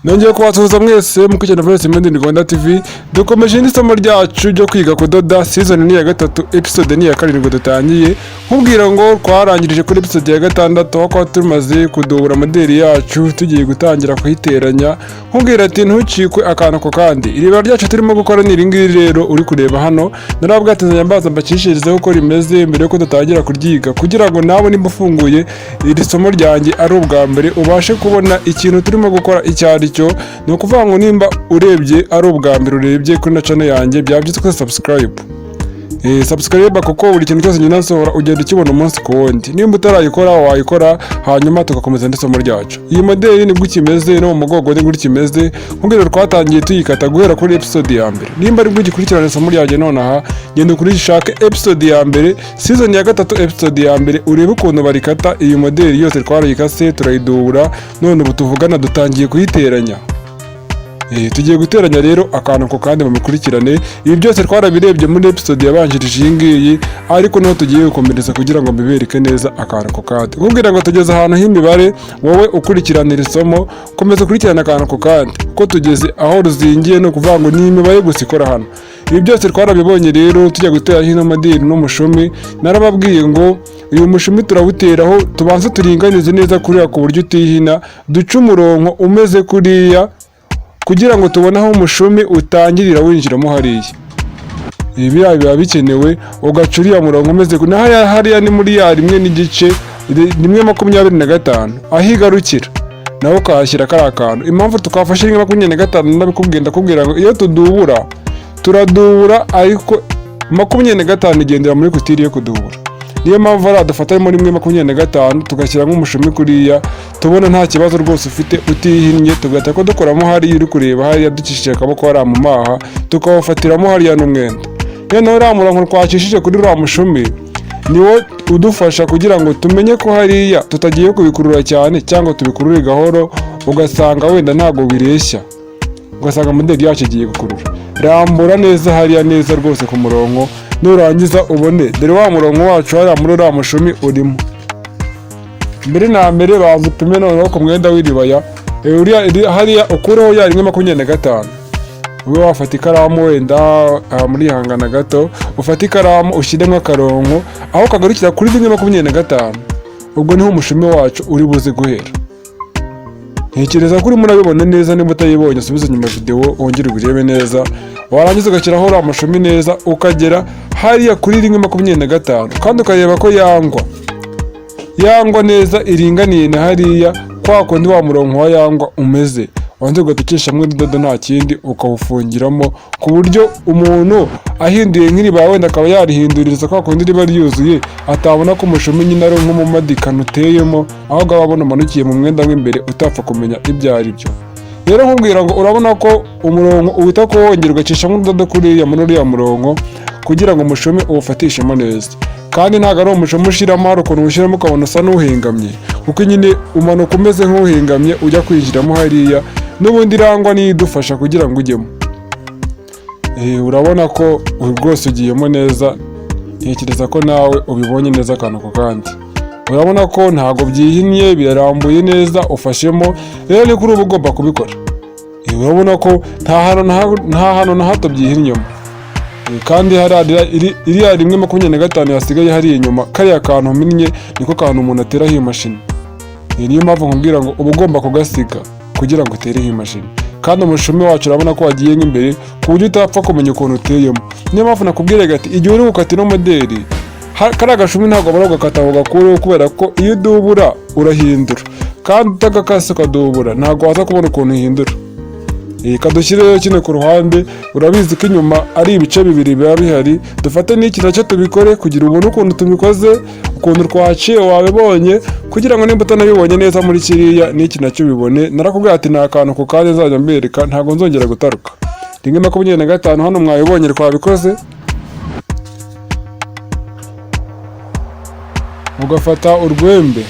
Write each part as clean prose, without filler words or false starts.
Nongeye kubasuhuza mwese mukurikirana Voice Made in Rwanda TV. Dukomeje n'isomo ryacu ryo kwiga kudoda, season ni ya gatatu, episode ni ya karindwi dutangiye. Nkubwira ngo twarangirije kuri episode ya gatandatu aho tumaze kudubura modeli yacu tugiye gutangira kuyiteranya. Nkubwira ati ntucikwe akantu ko kandi. Iriba ryacu turimo gukora ni iringiri rero uri kureba hano. Narabwatezanya mbaza mbakishirizeho uko rimeze mbere yuko dutangira kuryiga kugira ngo nawe nimba ufunguye iri somo ryanjye ari ubwa mbere ubashe kubona ikintu turimo gukora icyari cyo. Ni ukuvuga ngo nimba urebye ari ubwa mbere urebye kuri na channel yanjye byabyitse subscribe. Subscribe kuko buri kintu cyose nyina nsohora ugenda ukibona umunsi ku wundi. Nimba utarayikora wayikora hanyuma tugakomeza n'isomo ryacu. Iyi modeli nibwo kimeze no mu mugongo nibwo kimeze. Nkubwira twatangiye tuyikata guhera kuri episode ya mbere. Nimba ari bwo gikurikirana isomo ryaje nonaha genda kuri shake episode ya mbere season ya gatatu episode ya mbere urebe ukuntu barikata. Iyi modeli yose twarayikase turayidubura none ubu tuvugana dutangiye kuyiteranya. Tugiye guteranya rero akantu ko kandi mumikurikirane. Ibi byose twarabirebye muri episode yabanjirije iyi ngiyi ariko no tugiye gukomereza kugira ngo mbibereke neza akantu ko kandi. Nkubwira ngo tugeze ahantu h'imibare wowe ukurikiranira isomo komeza kurikirana akantu ko kandi ko tugeze aho ruzingiye no kuvuga ngo ni imibare gusa ikora hano. Ibi byose twarabibonye rero tujya gutera hino modeli n'umushumi. Narababwiye ngo uyu mushumi turawuteraho tubanze turinganize neza kuriya ku buryo utihina duca umurongo umeze kuriya kugira ngo tubone aho umushumi utangirira winjiramo hariya. Ibi biba bikenewe ugacuriya murongo umeze na hariya ni muri ya rimwe n'igice rimwe 25 aho igarukira nawe ukahashyira kari akantu. Impamvu tukafashe rimwe 25 ndabikubwira ndakubwira ngo iyo turadubura ariko 25 igendera muri kutiri yo kudubura. Niyo mpamvu aradufata muri rimwe 25 tugashyira nk'umushumi kuriya tubona nta kibazo rwose ufite utihinnye tugata ko dukoramo hariya uri kureba hariya dukishije akaboko hariya mu maha tukawufatiramo hariya n'umwenda. Noneho uriya murongo twacishije kuri uriya mushumi niwo udufasha kugira ngo tumenye ko hariya tutagiye kubikurura cyane cyangwa tubikurure gahoro ugasanga wenda ntabwo bireshya ugasanga modeli yacu igiye gukurura. Rambura neza hariya neza rwose ku murongo nurangiza ubone dore wa murongo wacu hariya muri uriya mushumi urimo. Mbere na mbere banza upime noneho ku mwenda w'iribaya hariya ukureho ya rimwe 25. Ube wafata ikaramu wenda muri hangana gato ufata ikaramu ushyiremo akarongo aho kagarukira kuri rimwe 25. Ubwo niho umushumi wacu uri buze guhera. Ntekereza kuri murabibona neza niba utayibonye subiza nyuma video wongere ubirebe neza. Warangiza ugashyiraho uriya mushumi neza ukagera hariya kuri rimwe 25 kandi ukareba ko yangwa neza iringaniye na hariya kwa kundi wa murongo wa yangwa umeze. Wanze ugatukishamo urudodo nta kindi ukawufungiramo ku buryo umuntu ahinduye nk'iriba wenda akaba yarihinduriza kwa kundi riba ryuzuye atabona ko umushumi nyine ari nko mu madikano uteyemo aho gababona umanukiye mu mwenda w'imbere utapfa kumenya ibyo ari byo. Rero nkubwira ngo urabona ko umurongo uhita ko wongera ugacishamo urudodo kuriya muri uriya murongo kugira ngo umushumi uwufatishemo neza. Kandi ntabwo ari umushumi ushiramo hari ukuntu ushyiramo ukabona usa n'uhingamye kuko nyine umanuka umeze nk'uhingamye ujya kwinjiramo hariya n'ubundi irangwa niyo idufasha kugira ngo ujyemo. Urabona ko rwose ugiyemo neza. Ntekereza ko nawe ubibonye neza akantu ko kandi. Urabona ko ntabwo byihinnye birarambuye neza ufashemo. Rero ni kuri ubu ugomba kubikora. Urabona ko nta hano na hato byihinnyemo. Kandi iriya rimwe 25 yasigaye hariya inyuma kariya kantu minnye niko kantu umuntu ateraho imashini. Niyo mpamvu nkubwira ngo uba ugomba kugasiga kugira ngo utereho imashini. Kandi umushumi wacu urabona ko wagiye nk'imbere ku buryo utapfa kumenya ukuntu uteyemo. Niyo mpamvu nakubwira ati igihe uri gukata ino modeli kari agashumi ntabwo baragakata ngo gakureho kubera ko iyo udubura urahindura kandi utagakase ukadubura ntabwo waza kubona ukuntu uhindura. Kadushyireho kino ku ruhande urabizi ko inyuma ari ibice bibiri biba bihari. Dufate n'iki nacyo tubikore kugira ubone ukuntu tubikoze ukuntu twaciye wabibonye kugira ngo nimba utanabibonye neza muri kiriya n'iki nacyo ubibone. Narakubwira ati nta kantu ko kandi nzajya mbereka ntabwo nzongera gutaruka. Rimwe 25 hano mwabibonye twabikoze. Ugafata urwembe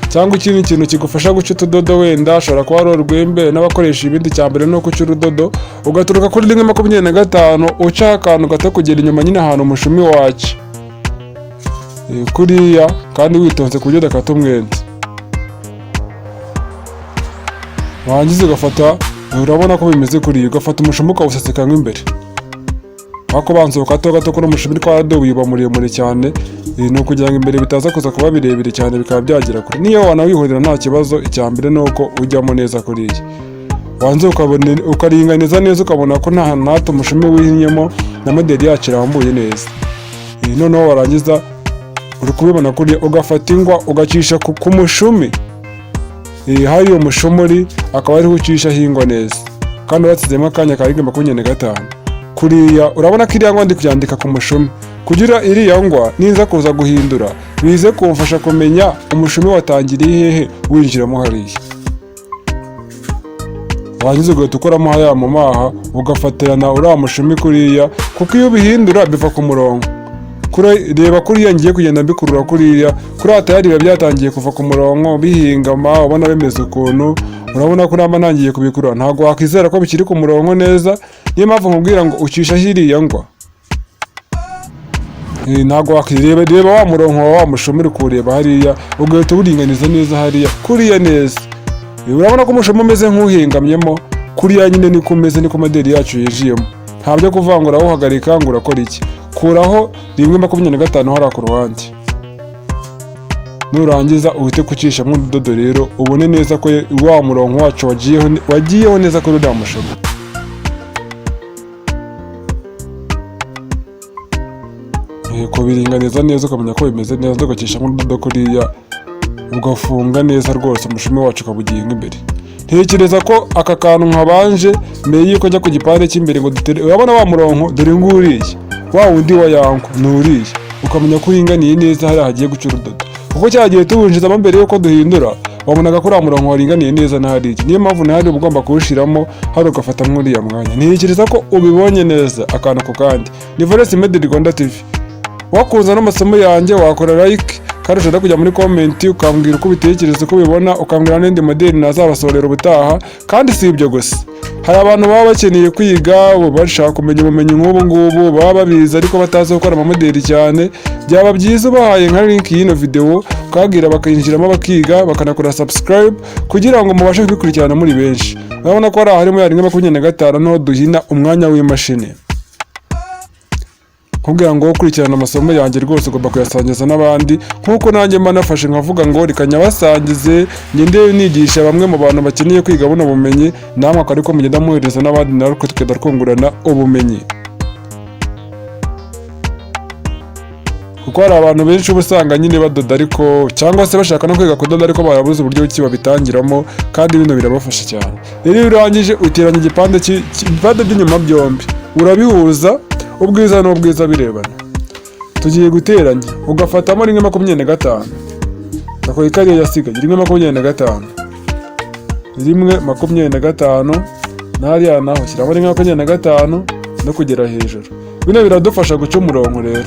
cyangwa ikindi kintu kigufasha guca utudodo wenda ashobora kuba ari urwembe n'abakoresha ibindi cyambere no guca urudodo ugaturuka kuri rimwe 25 uca akantu gato kugera inyuma nyine ahantu umushumi wacu kuriya kandi witonze ku buryo udakata umwenda. warangiza ugafata, urabona ko bimeze kuriya, ugafata umushumi ukawuseseka nk'imbere, ariko banza gato gato ko umushumi twaradobuye uba muremure cyane, ni ukugira ngo imbere bitaza kuza kuba birebire cyane bikaba byagera kure. Niyo wanawihorera nta kibazo, icya mbere ni uko ujyamo neza kuriya, wanze ukaringaniza neza ukabona ko nta hantu hato umushumi wihinnyemo na modeli yacu irambuye neza. Noneho warangiza uri kubibona kuriya, ugafata ingwa ugacisha ku mushumi, hari uwo mushumi uri akaba ariho ucishaho ingwa neza, kandi watsizemo akanya ka 25 kuriya. Urabona ko iriya ngwa ndi kuyandika ku mushumi, kugira iriya ngwa niza kuza guhindura bize kumfasha kumenya umushumi watangiriye hehe winjiramo hariya. Warangiza ugahita ukoramo haya mu maha, ugafatirana uriya mushumi kuriya, kuko iyo ubihindura biva ku murongo. Reba kuriya ngiye kugenda mbikurura kuriya, kuri tayari biba byatangiye kuva ku murongo bihingama, ubona bimeze ukuntu. Urabona ko namba ntangiye kubikurura, ntabwo wakwizera ko bikiri ku murongo neza. Niyo mpamvu nkubwira ngo ucisha hiriya ngwa, ntabwo wakwireba wa murongo wa mushumi uri kureba hariya, ugahita uburinganiza neza hariya kuriya neza. Urabona ko umushumi umeze nk'uhingamyemo kuriya, nyine niko umeze, niko modeli yacu yinjiyemo. Nta byo kuvangura uhagarika ngo urakora iki, kuraho 1.25 hariya ku ruhande. Nurangiza uhite kucisha nk'udodo rero, ubone neza ko wa murongo wacu wagiyeho neza kuri uriya mushumi. Kubiringaniza neza ukamenya ko bimeze neza, ugacisha nk'udodo kuriya, ugafunga neza rwose umushumi wacu ukabugiye nk'imbere. Ntekereza ko aka kantu nkabanje mbere yuko njya ku gipande cy'imbere ngo dutere. Urabona wa murongo dore nguriye, wa wundi wa yangu nuriye, ukamenya ko uringaniye neza hariya hagiye guca urudodo, kuko cyagiye tubunjizamo mbere yuko duhindura wabonaga ko uriya murongo waringaniye neza na hariya. Niyo mpamvu na hariya uba ugomba kuwushyiramo, hari ugafata nk'uriya mwanya. Ntekereza ko ubibonye neza akantu ku kandi. Ni Valens Made Rwanda TV. Wakunze n'amasomo yanjye wakora like, kandi ushobora kujya muri comment ukambwira uko ubitekereza, uko ubibona, ukambwira n'indi modeli nazabasorera ubutaha. Kandi si ibyo gusa, hari abantu baba bakeneye kwiga, bashaka kumenya ubumenyi nk'ubu ngubu, baba babizi ariko batazi gukora amamodeli cyane. Byaba byiza ubahaye nka link y'ino video, ukabwira bakinjiramo bakiga, bakanakora subscribe kugira ngo mubashe kubikurikirana muri benshi. Urabona ko harimo ya 25 no duhina umwanya w'imashini. Kugira ngo ukurikirana amasomo yanjye rwose ugomba kuyasangiza n'abandi, nkuko nanjye mba nafashe nkavuga ngo reka nyabasangize, ngende nigisha bamwe mu bantu bakeneye kwiga buno bumenyi, namwe akariko mugenda muhereza n'abandi, nariko tukenda twungurana ubumenyi. Kuko hari abantu benshi ubusanga nyine badoda ariko, cyangwa se bashaka no kwiga kudoda ariko barabuze uburyo ki babitangiramo, kandi bino birabafasha cyane. Rero urangije uteranya igipande by'inyuma byombi, urabihuza, ubwiza n'ubwiza birebana. Tugiye guteranya, ugafatamo 1.25, ako ikariye yasigaye 1.25, 1.25, nariya naho shyiramo 1.25 no kugera hejuru. Bino biradufasha guca umurongo rero.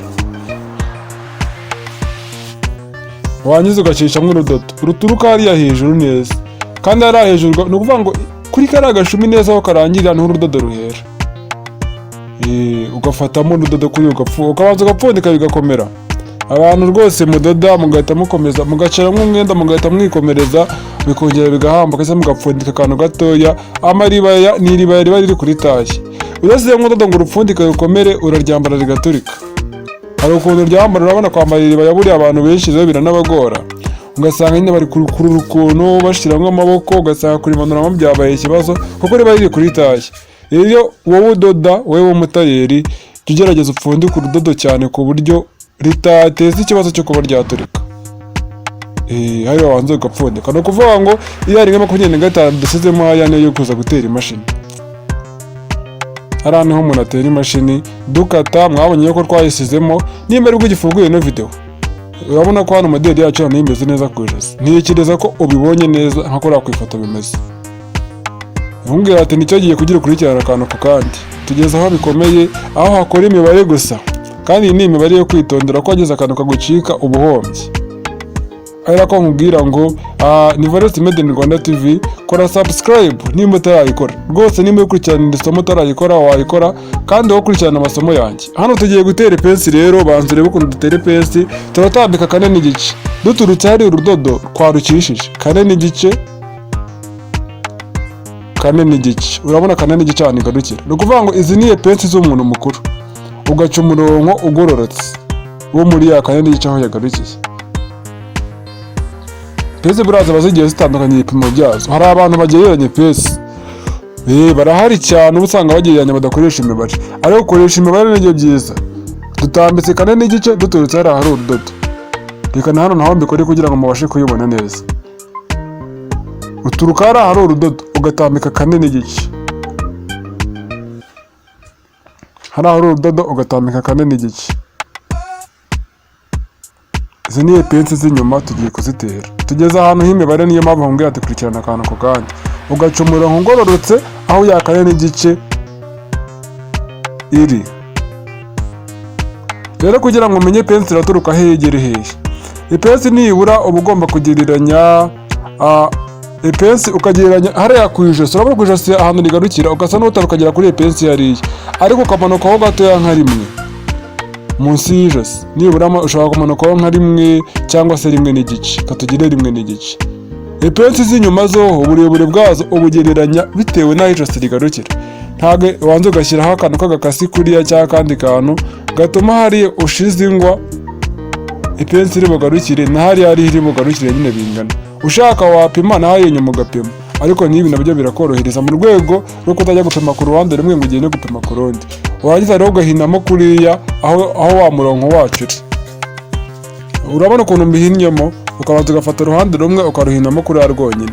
Wangiza ugacisha nk'urudodo ruturuka hariya hejuru neza, kandi hariya hejuru ni ukuvuga ngo kuri kariya gashumi neza aho karangirira niho urudodo ruhera. Ugafatamo urudodo kuri ukabanza ugapfundika bigakomera. Abantu rwose mudoda mugahita mukomeza, mugaceramo umwenda mugahita mwikomereza, bikongera bigahamba, kase mugapfundika akantu gatoya. Amaribaya ni iribaya riba riri kuri tashi. Urasize nk'udodo ngo urupfundike rukomere, uraryambara rigaturika. Hari ukuntu ryambara, urabona kwambara iribaya buriya abantu benshi rero biranabagora, ugasanga nyine bari kurura ukuntu bashyiramo amaboko, ugasanga kurimanuramo byabaye ikibazo kuko riba riri kuri tashi. Rero wowe udoda, wowe w'umutayeri, jya ugerageza upfundike urudodo cyane ku buryo ritateza ikibazo cyo kuba ryaturika. Hariya wanze ugapfundika, ni ukuvuga ngo iyo ari 25 dusizemo haya niyo yo kuza gutera imashini. Hariya niho umuntu atera imashini dukata. Mwabonye ko twayisizemo, nimba ari gifunguye no video, urabona ko hano modeli yacu hano imeze neza ku ijosi. Ntekereza ko ubibonye neza nka ko ku ifoto bimeze. Nkubwira ati nicyo giye kugira ukurikirana akantu ku kandi, tugeze aho bikomeye, aho hakora imibare gusa, kandi iyi ni imibare yo kwitondera ko wageze akantu kagucika ubuhombye. Ahera ko nkubwira ngo ni Valens Made Rwanda TV, kora subscribe nimba utarayikora. Rwose nimba ukurikirana isomo utarayikora wayikora, kandi wowe ukurikirana amasomo yanjye. Hano tugiye gutera ipensi rero, banze urebe ukuntu dutera ipensi. Turatambika 4 n'igice, duturutse hari urudodo twarukishije 4 n'igice, kane n'igice. Urabona kane n'igice ahantu igarukira. Ni ukuvuga ngo izi ni epensi z'umuntu mukuru, ugaca umurongo ugororotse wo muri ya kane n'igice aho yagarukiye. Pesi buriya ziba zigiye zitandukanye ibipimo byazo. Hari abantu bagereranya pesi, barahari cyane, uba usanga bagereranya badakoresha imibare, ariko gukoresha imibare nibyo byiza. Dutambitse kane n'igice duturutse hariya hari urudodo. Reka na hano naho mbikore kugira ngo mubashe kuyibona neza. Uturuka hariya hari urudodo ugatambika kane n'igice, hariya hari urudodo ugatambika kane n'igice. Izi ni epensi z'inyuma tugiye kuzitera. Tugeze ahantu h'imibare, niyo mpamvu nkubwira ati kurikirana akantu ako kanya, ugaca umurongo ugororotse aho ya kane n'igice iri. Rero kugira ngo umenye pensi iraturuka hehe igere hehe, ipensi nibura uba ugomba kugereranya ipensi ukagereranya hariya ku ijosi. Urabona ku ijosi ahantu rigarukira ugasa n'utari ukagera kuri ipensi hariya, ariko ukamanukaho gatoya nka rimwe munsi y'ijosi. Nibura ushobora kumanukaho nka rimwe cyangwa se rimwe n'igice, katugire rimwe n'igice. Ipensi z'inyuma zo uburebure bwazo ubugereranya bitewe n'aho ijosi rigarukira. Ntabwo ubanza ugashyiraho akantu k'agakasi kuriya cyangwa akandi kantu gatuma hariya ushize ingwa ipensi iri bugarukire na hariya iri bugarukire nyine bingana. Ushaka wapima na hariya inyuma ugapima, ariko n'ibi nabyo birakorohereza mu rwego rwo kutajya gupima ku ruhande rumwe ngo ugende gupima ku rundi. Warangiza rero ugahinamo kuriya aho wa murongo wacu uri. Urabona ukuntu mbihinnyemo, ukabanza ugafata uruhande rumwe ukaruhinamo kuriya rwonyine.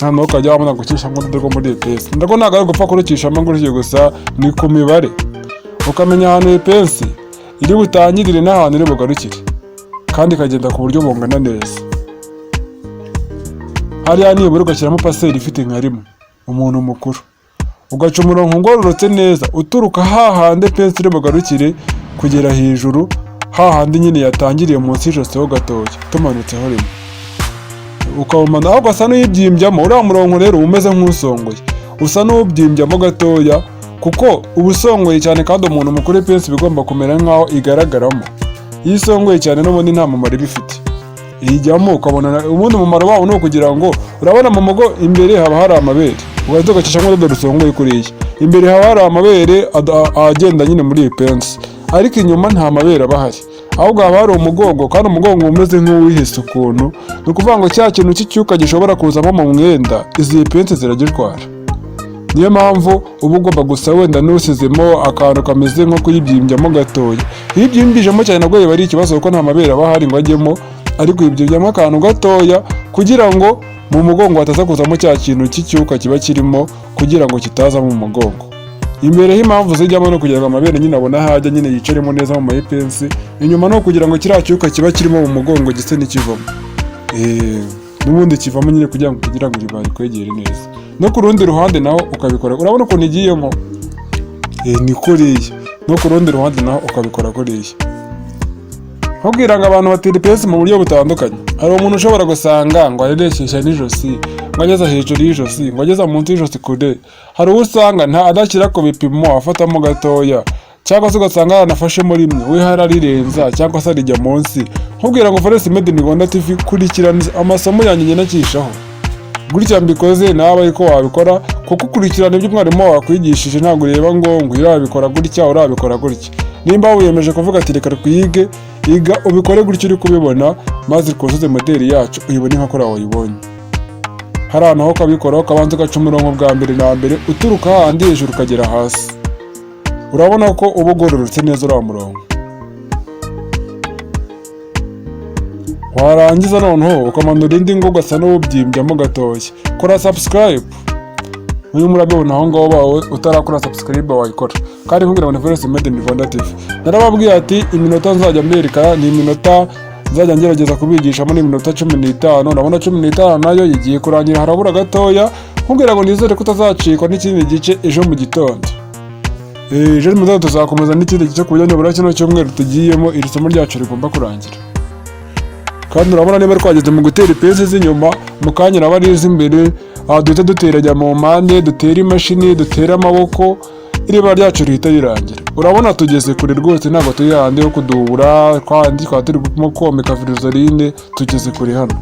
Hano ukajya wabona gucishamo urudodo rwo muri ipensi. Ndako ntabwo ari gupfa kurucishamo gutyo gusa, ni ku mibare. Ukamenya ahantu ipensi iri butangirire n'ahantu iri bugarukire, kandi ikagenda ku buryo bungana neza. Hariya nibura ugashyiramo paseri ifite nka rimwe, umuntu mukuru. Ugaca umurongo ugororotse neza uturuka hahandi ipensi iri bugarukire kugera hejuru, hahandi nyine yatangiriye munsi y'ijosi ho gatoya, tumanutseho rimwe. Ukawumana aho ugasa n'uyibyimbyamo. Uriya murongo rero umeze nk'usongoye, usa n'ubyimbyamo gatoya, kuko uba usongoye cyane, kandi umuntu mukuru ipensi bigomba kumera nk'aho igaragaramo. Iyo isongoye cyane n'ubundi nta mumaro iba ifite. Iyijyamo ukabona ubundi umumaro wawo ni ukugira ngo, urabona mu mugo imbere haba hari amabere, ugahita ugacishamo urudodo rusongoye kuriya. Imbere haba hari amabere agenda nyine muri ipensi, ariko inyuma nta mabere aba ahari, ahubwo haba hari umugongo, kandi umugongo umeze nk'uwihese ukuntu. Ni ukuvuga ngo cya kintu cy'icyuka gishobora kuzamo mu mwenda, izi pensi ziragitwara. Niyo mpamvu uba ugomba gusa wenda n'usizemo akantu kameze nko kuyibyimbyamo gatoya. Iyo ibyimbijemo cyane nabwo biba ari ikibazo, kuko nta mabere aba ahari ngo ajyemo, ariko ibyibyamo akantu gatoya kugira ngo mu mugongo hataza kuzamo cya kintu cy'icyuka kiba kirimo, kugira ngo kitaza mu mugongo. Imbere h'impamvu zijyamo no kugira ngo amabere nyine abone aho ajya nyine yicaremo neza mu mayipensi. Inyuma no kugira ngo kiriya cyuka kiba kirimo mu mugongo gise n'ikivamo. N'ubundi kivamo nyine kugira ngo rikwegere neza. No ku rundi ruhande naho ukabikora. Urabona ukuntu igiyemo? Ni kuriya. No ku rundi ruhande naho ukabikora kuriya. Nkubwira ngo abantu batera ipensi mu buryo butandukanye. Hari umuntu ushobora gusanga ngo arereshyeshya n'ijosi, ngo ageza hejuru y'ijosi, ngo ageza munsi y'ijosi kure. Hari uwo usanga adashyira ku bipimo afatamo gatoya, cyangwa se ugasanga yaranafashemo rimwe we hararirenza cyangwa se arijya munsi. Nkubwira ngo Forest Made in Rwanda TV, kurikirana amasomo yanjye ngenda cishaho. Gutya mbikoze nawe ariko wabikora, kuko ukurikirana ibyo umwarimu wawe akwigishije, ntabwo ureba ngo urabikora gutya urabikora gutya. Nimba wiyemeje kuvuga ati reka twige, iga ubikore gutyo uri kubibona, maze twuzuze modeli yacu uyibone nka kora wayibonye. Hari ahantu ho kabikora ukabanza ugaca umurongo bwa mbere na mbere uturuka handi hejuru ukagera hasi. Urabona ko uba ugororotse neza uriya murongo. Warangiza noneho ukamanura indi ngo ugasa n'ubyimbyamo gatoya. Kora subscribe. Uyu murabibona aho ngaho bawe utarakora subscribe wayikora. Kandi nkubwira ngo Forest Made in Rwanda TV. Narababwiye ati iminota nzajya mbereka ni iminota nzajya ngerageza kubigishamo, ni iminota 15. Ndabona 15 nayo igiye kurangira, harabura gatoya. Nkubwira ngo nizere ko utazacikwa n'ikindi gice ejo mu gitondo. Ejo mu gitondo tuzakomeza n'ikindi gice ku buryo nibura kino cyumweru tugiyemo iri somo ryacu rigomba kurangira. Kandi urabona niba twageze mu gutera ipensi z'inyuma, mu kanya naba ari iz'imbere, duhita duteranya mu mpande, dutera imashini, dutera amaboko, iri bara ryacu rihita rirangira. Urabona tugeze kure rwose, ntabwo turi handi ho kudubura kandi twaba turimo komeka Virizoline, tugeze kure hano.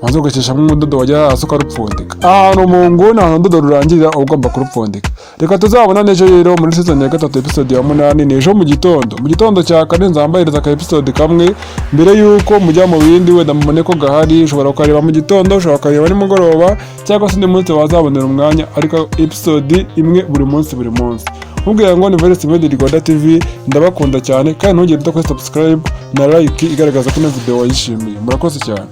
Maze ugakeshamo umudodo wajya hasi ukarupfundika. Ahantu mu nguni ahantu urudodo rurangirira uba ugomba kurupfundika. Reka tuzabona ejo rero muri season ya 3 episode ya 8, ni ejo mu gitondo cya kane nzambahereza ka episode kamwe mbere yuko mujya mu bindi, wenda mubone ko gahari. Ushobora kukareba mu gitondo, ushobora kukareba nimugoroba, cyangwa se undi munsi wazabonera umwanya, ariko episode imwe buri munsi. Mubwira ngo ni Voice Made Rwanda TV, ndabakunda cyane kandi ntugire udakora subscribe na like igaragaza ko na video wayishimiye. Murakoze cyane.